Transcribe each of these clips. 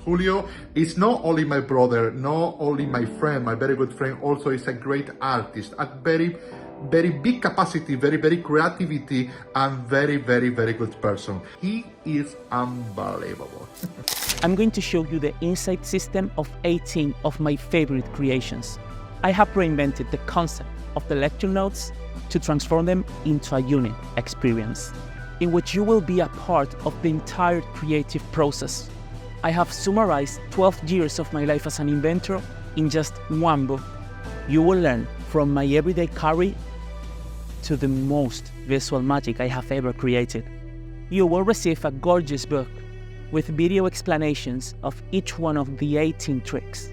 Julio is not only my brother, not only my friend, my very good friend, also is a great artist, a very big capacity, very creativity, and very good person. He is unbelievable. I'm going to show you the inside system of 18 of my favorite creations. I have reinvented the concept of the lecture notes to transform them into a unique experience, in which you will be a part of the entire creative process. I have summarized 12 years of my life as an inventor in just one book. You will learn from my everyday carry to the most visual magic I have ever created. You will receive a gorgeous book with video explanations of each one of the 18 tricks.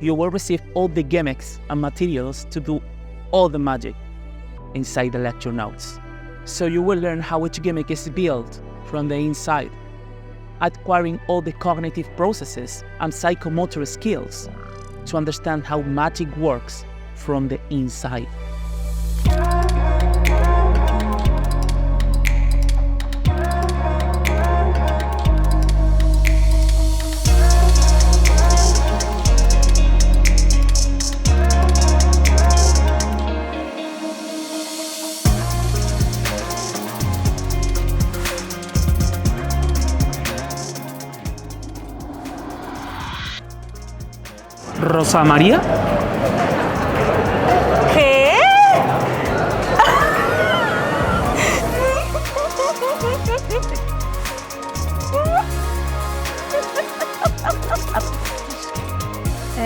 You will receive all the gimmicks and materials to do all the magic inside the lecture notes. So you will learn how each gimmick is built from the inside, acquiring all the cognitive processes and psychomotor skills to understand how magic works from the inside. Rosa María. ¿Qué?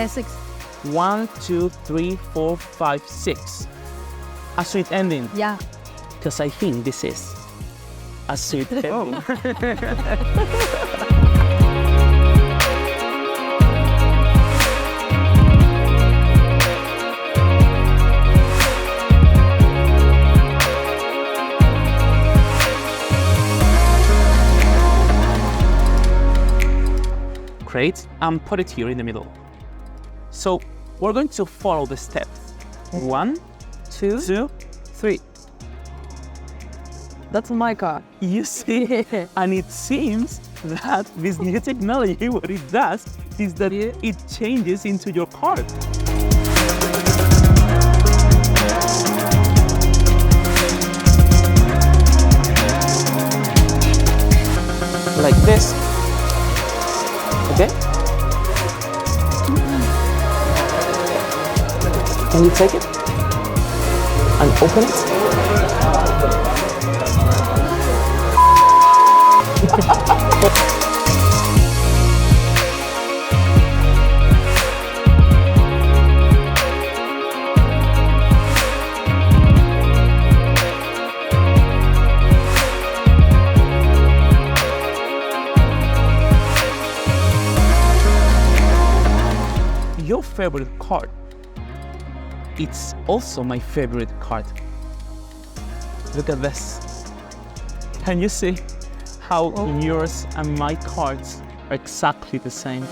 Six. 1, 2, 3, 4, 5, 6. A sweet ending. Yeah. Because I think this is a sweet ending. Great, and put it here in the middle. So we're going to follow the steps. 1, 2, 3. That's my car. You see, and it seems that this new technology, what it does is that it changes into your card. Like this. Okay? Can you take it and open it? Your favorite card. It's also my favorite card. Look at this. Can you see how yours and my cards are exactly the same?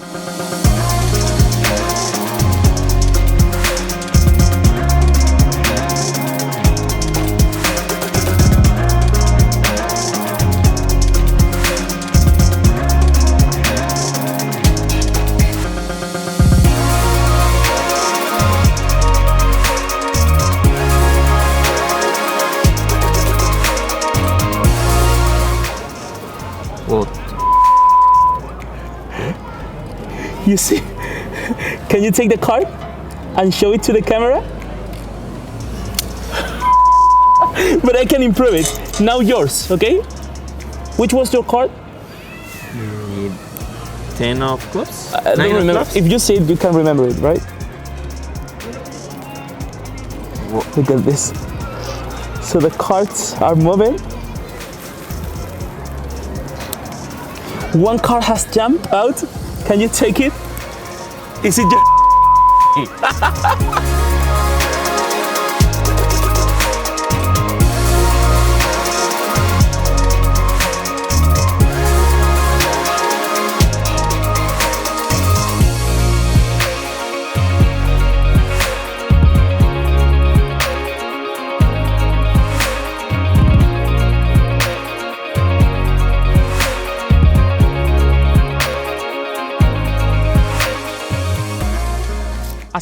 You see? Can you take the card and show it to the camera? But I can improve it. Now yours, okay? Which was your card? 10 of clubs? I don't remember. Clubs? If you see it, you can remember it, right? Look at this. So the cards are moving. One card has jumped out. Can you take it? Is it your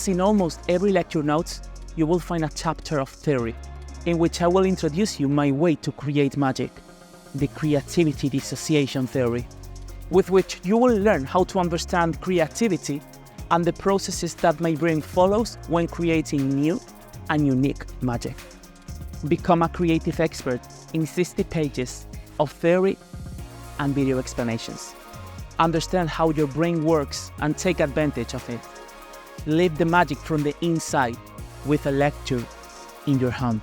As in almost every lecture notes, you will find a chapter of theory, in which I will introduce you my way to create magic, the creativity dissociation theory, with which you will learn how to understand creativity and the processes that my brain follows when creating new and unique magic. Become a creative expert in 60 pages of theory and video explanations. Understand how your brain works and take advantage of it. Live the magic from the inside with a lecture in your hand.